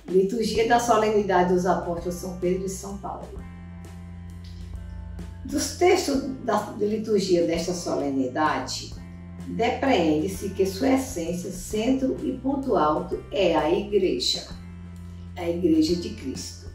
Liturgia da Solenidade dos Apóstolos São Pedro e São Paulo. Dos textos de liturgia desta solenidade, depreende-se que sua essência, centro e ponto alto é a Igreja de Cristo.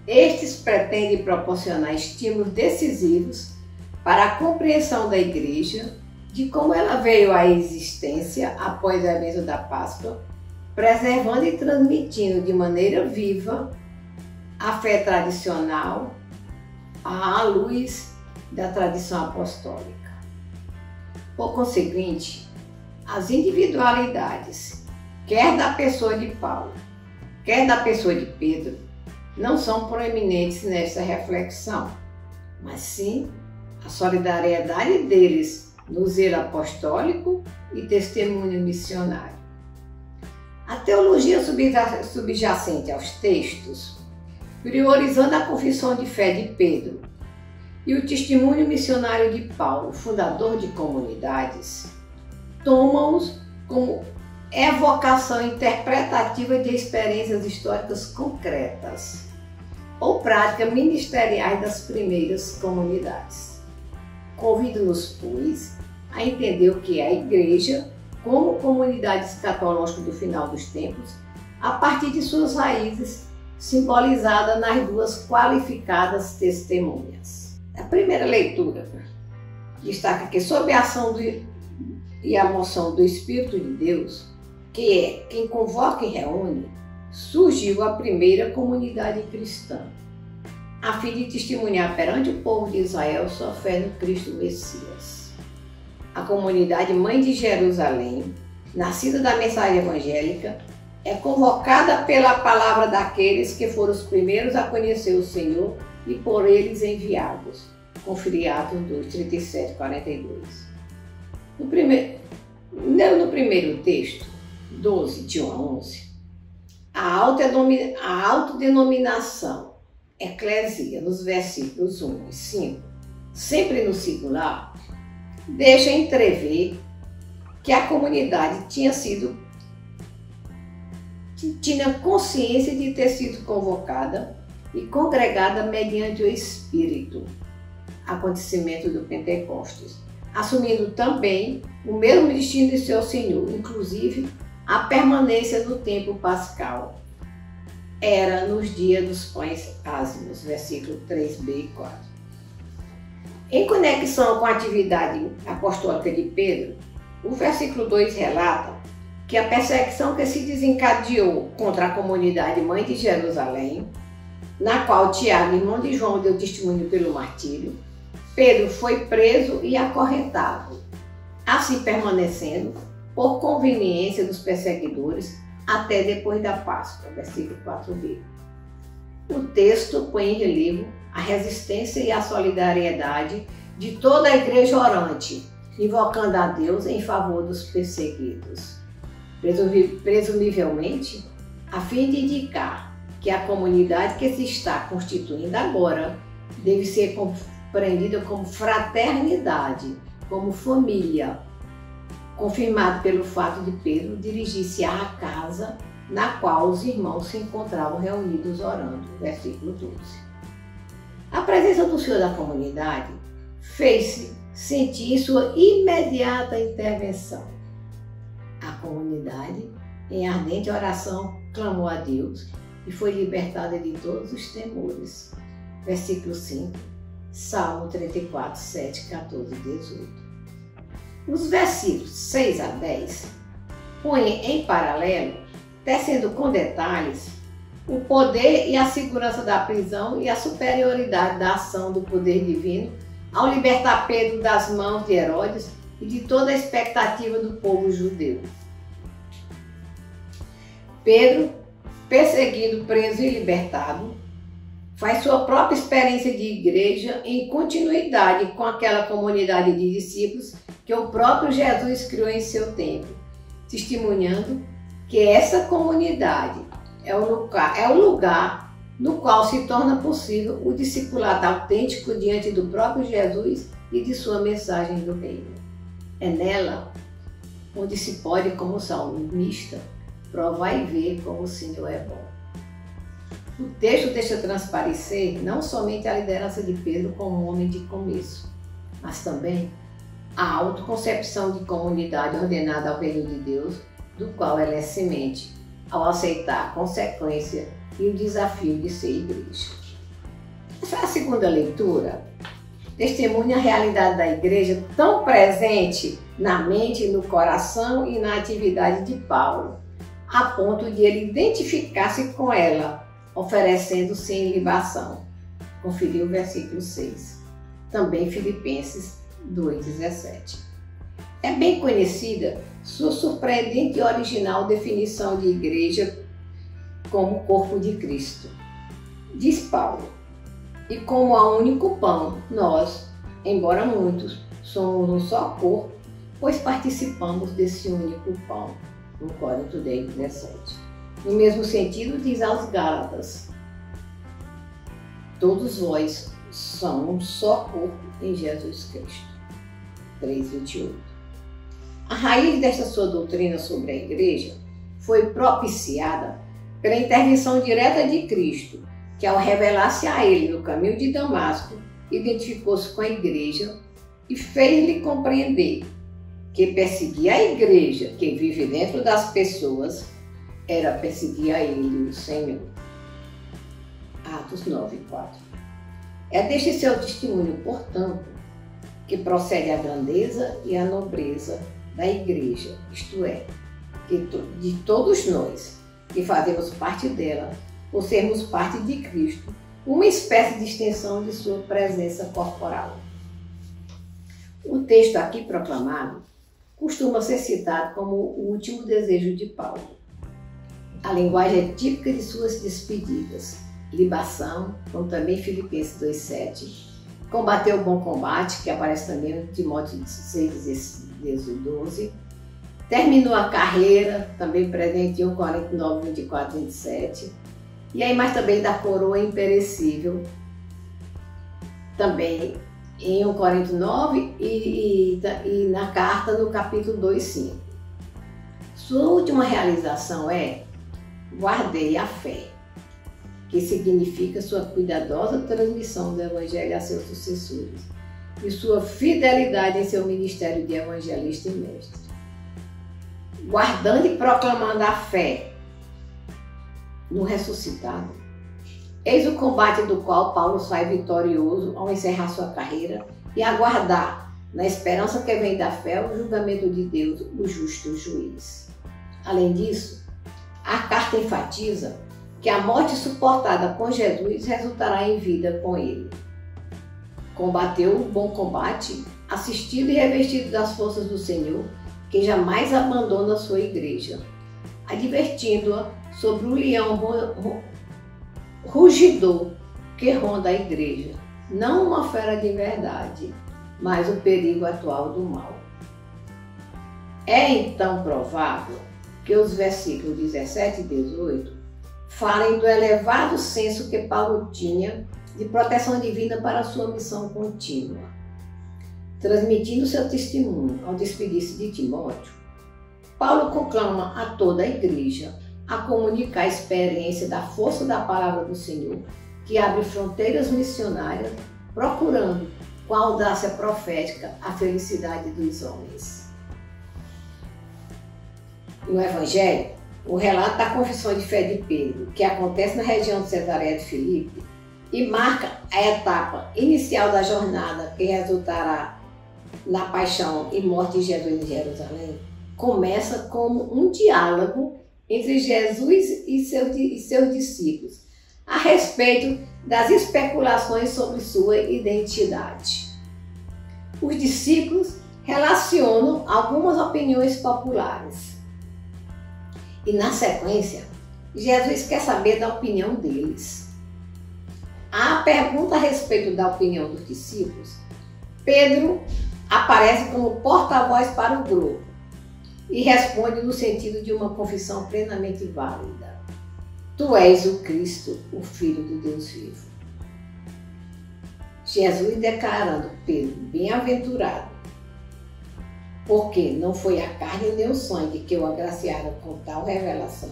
Estes pretendem proporcionar estímulos decisivos para a compreensão da Igreja, de como ela veio à existência após o evento da Páscoa, preservando e transmitindo de maneira viva a fé tradicional à luz da tradição apostólica. Por conseguinte, as individualidades, quer da pessoa de Paulo, quer da pessoa de Pedro, não são proeminentes nesta reflexão, mas sim a solidariedade deles no zelo apostólico e testemunho missionário. A teologia subjacente aos textos, priorizando a confissão de fé de Pedro e o testemunho missionário de Paulo, fundador de comunidades, tomam-os como evocação interpretativa de experiências históricas concretas ou práticas ministeriais das primeiras comunidades. Convido-nos, pois, a entender o que é a Igreja como comunidade escatológica do final dos tempos, a partir de suas raízes, simbolizada nas duas qualificadas testemunhas. A primeira leitura destaca que, sob a ação e a moção do Espírito de Deus, que é quem convoca e reúne, surgiu a primeira comunidade cristã, a fim de testemunhar perante o povo de Israel sua fé no Cristo Messias. A comunidade Mãe de Jerusalém, nascida da mensagem evangélica, é convocada pela palavra daqueles que foram os primeiros a conhecer o Senhor e por eles enviados. Confere Atos 2, 37, 42. No primeiro texto, 12, de 1 a 11, a autodenominação eclésia, nos versículos 1 e 5, sempre no singular, deixa entrever que a comunidade tinha consciência de ter sido convocada e congregada mediante o Espírito, acontecimento do Pentecostes, assumindo também o mesmo destino de seu Senhor, inclusive a permanência no tempo pascal. Era nos dias dos pães ázimos, versículo 3b e 4. Em conexão com a atividade apostólica de Pedro, o versículo 2 relata que a perseguição que se desencadeou contra a comunidade Mãe de Jerusalém, na qual Tiago, irmão de João, deu testemunho pelo martírio, Pedro foi preso e acorrentado, assim permanecendo, por conveniência dos perseguidores, até depois da Páscoa, versículo 4b. O texto põe em relevo a resistência e a solidariedade de toda a igreja orante, invocando a Deus em favor dos perseguidos. Presumivelmente, a fim de indicar que a comunidade que se está constituindo agora deve ser compreendida como fraternidade, como família, confirmado pelo fato de Pedro dirigir-se à casa na qual os irmãos se encontravam reunidos orando, versículo 12. A presença do Senhor da comunidade fez-se sentir sua imediata intervenção. A comunidade, em ardente oração, clamou a Deus e foi libertada de todos os temores. Versículo 5, Salmo 34, 7, 14 e 18. Os versículos 6 a 10 põem em paralelo, tecendo com detalhes, o poder e a segurança da prisão e a superioridade da ação do poder divino ao libertar Pedro das mãos de Herodes e de toda a expectativa do povo judeu. Pedro, perseguido, preso e libertado, faz sua própria experiência de igreja em continuidade com aquela comunidade de discípulos que o próprio Jesus criou em seu tempo, testemunhando que essa comunidade é o lugar no qual se torna possível o discipulado autêntico diante do próprio Jesus e de sua mensagem do reino. É nela onde se pode, como salmista, provai e ver como o Senhor é bom. O texto deixa transparecer não somente a liderança de Pedro como um homem de começo, mas também a autoconcepção de comunidade ordenada ao reino de Deus, do qual ela é semente, ao aceitar a consequência e o desafio de ser igreja. Essa é a segunda leitura. Testemunha a realidade da igreja tão presente na mente, no coração e na atividade de Paulo, a ponto de ele identificar-se com ela, oferecendo sem libação. Conferiu o versículo 6. Também Filipenses 2,17. É bem conhecida sua surpreendente e original definição de igreja como corpo de Cristo. Diz Paulo: e como há um único pão, nós, embora muitos, somos um só corpo, pois participamos desse único pão. 1 Coríntios 10:17. No mesmo sentido, diz aos Gálatas: todos vós são um só corpo em Jesus Cristo. 3:28. A raiz desta sua doutrina sobre a igreja foi propiciada pela intervenção direta de Cristo, que ao revelar-se a ele no caminho de Damasco, identificou-se com a igreja e fez-lhe compreender que perseguir a igreja que vive dentro das pessoas era perseguir a ele, o Senhor. Atos 9:4. É deste seu testemunho, portanto, que procede a grandeza e a nobreza da igreja, isto é, de todos nós que fazemos parte dela, por sermos parte de Cristo, uma espécie de extensão de sua presença corporal. O texto aqui proclamado costuma ser citado como o último desejo de Paulo. A linguagem é típica de suas despedidas: libação, como também Filipenses 2,7, combater o bom combate, que aparece também no Timóteo 6,12, terminou a carreira, também presente em 1 Coríntios 9:24-27, e aí mais também da coroa imperecível, também em 1 Coríntios 9 e na carta no capítulo 2:5. Sua última realização é: guardei a fé, que significa sua cuidadosa transmissão do Evangelho a seus sucessores e sua fidelidade em seu ministério de evangelista e mestre. Guardando e proclamando a fé no ressuscitado, eis o combate do qual Paulo sai vitorioso ao encerrar sua carreira e aguardar, na esperança que vem da fé, o julgamento de Deus, o justo juiz. Além disso, a carta enfatiza que a morte suportada com Jesus resultará em vida com ele. Combateu o bom combate, assistido e revestido das forças do Senhor, que jamais abandona sua igreja, advertindo-a sobre o leão rugidor que ronda a igreja, não uma fera de verdade, mas o perigo atual do mal. É então provável que os versículos 17 e 18 falem do elevado senso que Paulo tinha de proteção divina para a sua missão contínua. Transmitindo seu testemunho ao despedir-se de Timóteo, Paulo conclama a toda a igreja a comunicar a experiência da força da palavra do Senhor, que abre fronteiras missionárias, procurando, com a audácia profética, a felicidade dos homens. No Evangelho, o relato da confissão de fé de Pedro, que acontece na região de Cesareia de Filipe e marca a etapa inicial da jornada que resultará na paixão e morte de Jesus em Jerusalém, começa como um diálogo entre Jesus e seus discípulos a respeito das especulações sobre sua identidade. Os discípulos relacionam algumas opiniões populares e, na sequência, Jesus quer saber da opinião deles. À pergunta a respeito da opinião dos discípulos, Pedro aparece como porta-voz para o grupo e responde no sentido de uma confissão plenamente válida: Tu és o Cristo, o Filho do Deus vivo. Jesus declarando Pedro bem-aventurado porque não foi a carne nem o sangue que o agraciaram com tal revelação,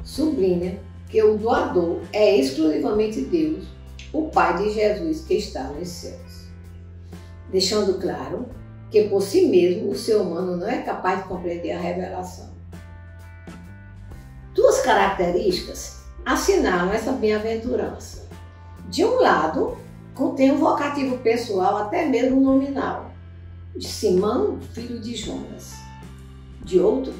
sublinha que o doador é exclusivamente Deus, o Pai de Jesus que está nos céus, deixando claro que por si mesmo o ser humano não é capaz de compreender a revelação. Duas características assinalam essa bem-aventurança. De um lado, contém um vocativo pessoal, até mesmo nominal, de Simão, filho de Jonas. De outro,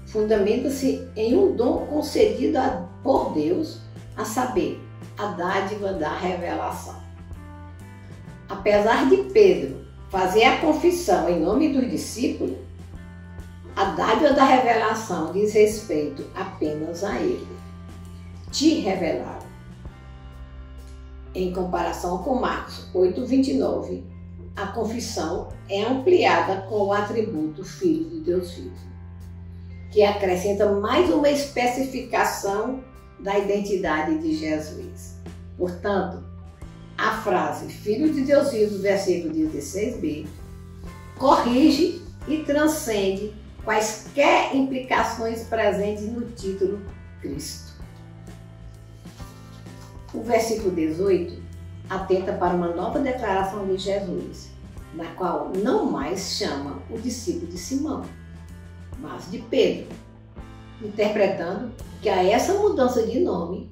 fundamenta-se em um dom concedido por Deus, a saber, a dádiva da revelação. Apesar de Pedro fazer a confissão em nome dos discípulos, a dádiva da revelação diz respeito apenas a ele. Te revelaram. Em comparação com Marcos 8:29, a confissão é ampliada com o atributo Filho de Deus vivo, que acrescenta mais uma especificação da identidade de Jesus. Portanto, a frase Filho de Deus vivo, versículo 16b, corrige e transcende quaisquer implicações presentes no título Cristo. O versículo 18 atenta para uma nova declaração de Jesus, na qual não mais chama o discípulo de Simão, mas de Pedro, interpretando que a essa mudança de nome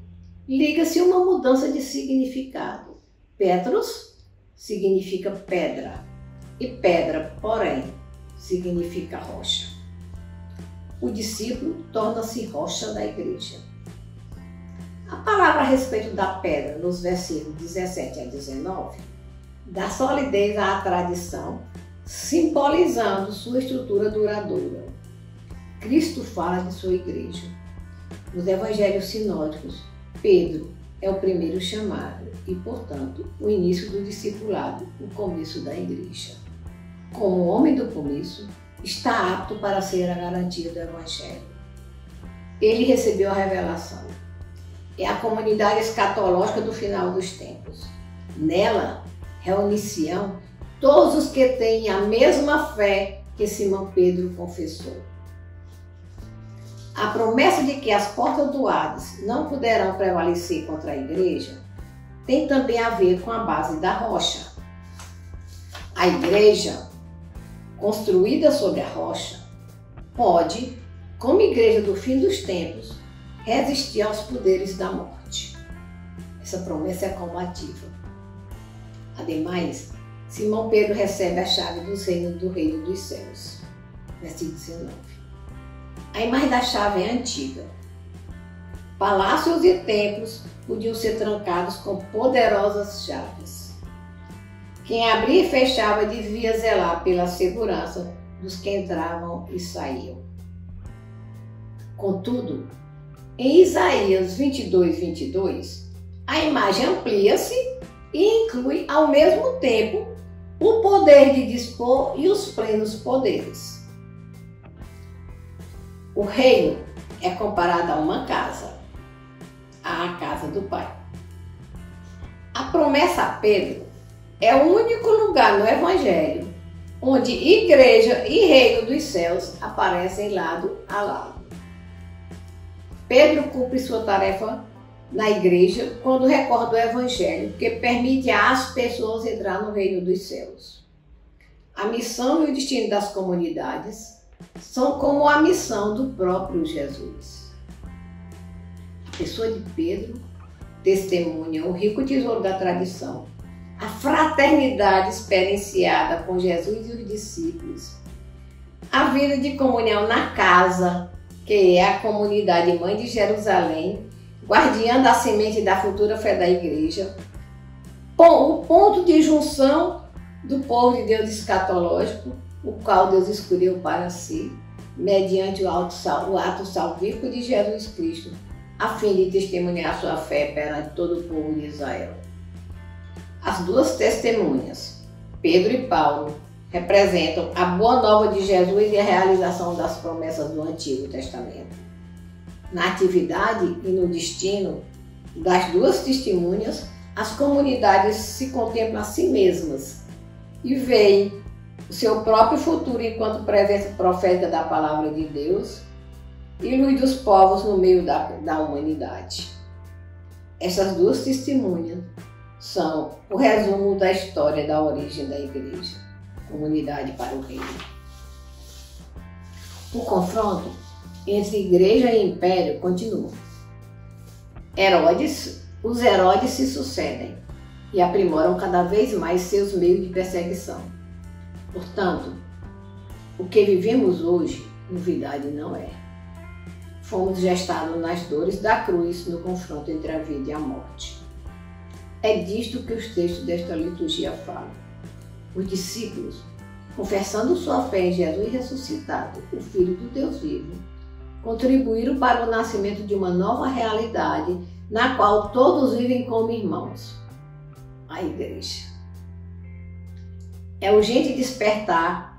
liga-se uma mudança de significado. Petros significa pedra e pedra, porém, significa rocha. O discípulo torna-se rocha da igreja. A palavra a respeito da pedra, nos versículos 17 a 19, dá solidez à tradição, simbolizando sua estrutura duradoura. Cristo fala de sua igreja. Nos evangelhos sinóticos, Pedro é o primeiro chamado e, portanto, o início do discipulado, o começo da igreja. Como homem do começo, está apto para ser a garantia do evangelho. Ele recebeu a revelação. É a comunidade escatológica do final dos tempos. Nela, reúne-se-ão todos os que têm a mesma fé que Simão Pedro confessou. A promessa de que as portas do Hades não poderão prevalecer contra a igreja tem também a ver com a base da rocha. A igreja, construída sobre a rocha, pode, como igreja do fim dos tempos, resistir aos poderes da morte. Essa promessa é combativa. Ademais, Simão Pedro recebe a chave do reino dos céus. Versículo 19. A imagem da chave é antiga. Palácios e templos podiam ser trancados com poderosas chaves. Quem abria e fechava devia zelar pela segurança dos que entravam e saíam. Contudo, em Isaías 22:22, a imagem amplia-se e inclui ao mesmo tempo o poder de dispor e os plenos poderes. O reino é comparado a uma casa, a casa do Pai. A promessa a Pedro é o único lugar no Evangelho onde igreja e reino dos céus aparecem lado a lado. Pedro cumpre sua tarefa na igreja quando recorda o Evangelho, que permite às pessoas entrar no reino dos céus. A missão e o destino das comunidades são como a missão do próprio Jesus. A pessoa de Pedro testemunha o rico tesouro da tradição, a fraternidade experienciada com Jesus e os discípulos, a vida de comunhão na casa, que é a comunidade mãe de Jerusalém, guardiã da semente da futura fé da igreja, o ponto de junção do povo de Deus escatológico, o qual Deus escolheu para si, mediante o ato salvífico de Jesus Cristo, a fim de testemunhar sua fé perante todo o povo de Israel. As duas testemunhas, Pedro e Paulo, representam a boa nova de Jesus e a realização das promessas do Antigo Testamento. Na atividade e no destino das duas testemunhas, as comunidades se contemplam a si mesmas e veem o seu próprio futuro enquanto presença profética da palavra de Deus e luz dos povos no meio da humanidade. Essas duas testemunhas são o resumo da história da origem da igreja, comunidade para o reino. O confronto entre igreja e império continua. Os Herodes se sucedem e aprimoram cada vez mais seus meios de perseguição. Portanto, o que vivemos hoje, novidade não é. Fomos gestados nas dores da cruz no confronto entre a vida e a morte. É disto que os textos desta liturgia falam. Os discípulos, confessando sua fé em Jesus ressuscitado, o Filho do Deus vivo, contribuíram para o nascimento de uma nova realidade na qual todos vivem como irmãos, a igreja. É urgente despertar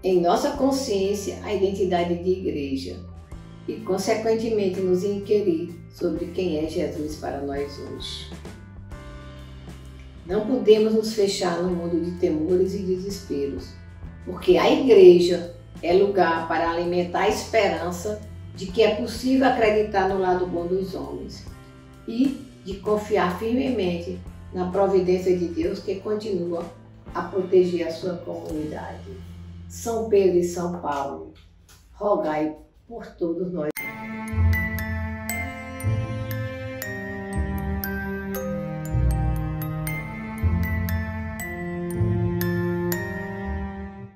em nossa consciência a identidade de igreja e, consequentemente, nos inquirir sobre quem é Jesus para nós hoje. Não podemos nos fechar no mundo de temores e desesperos, porque a igreja é lugar para alimentar a esperança de que é possível acreditar no lado bom dos homens e de confiar firmemente na providência de Deus que continua a proteger a sua comunidade. São Pedro e São Paulo, rogai por todos nós.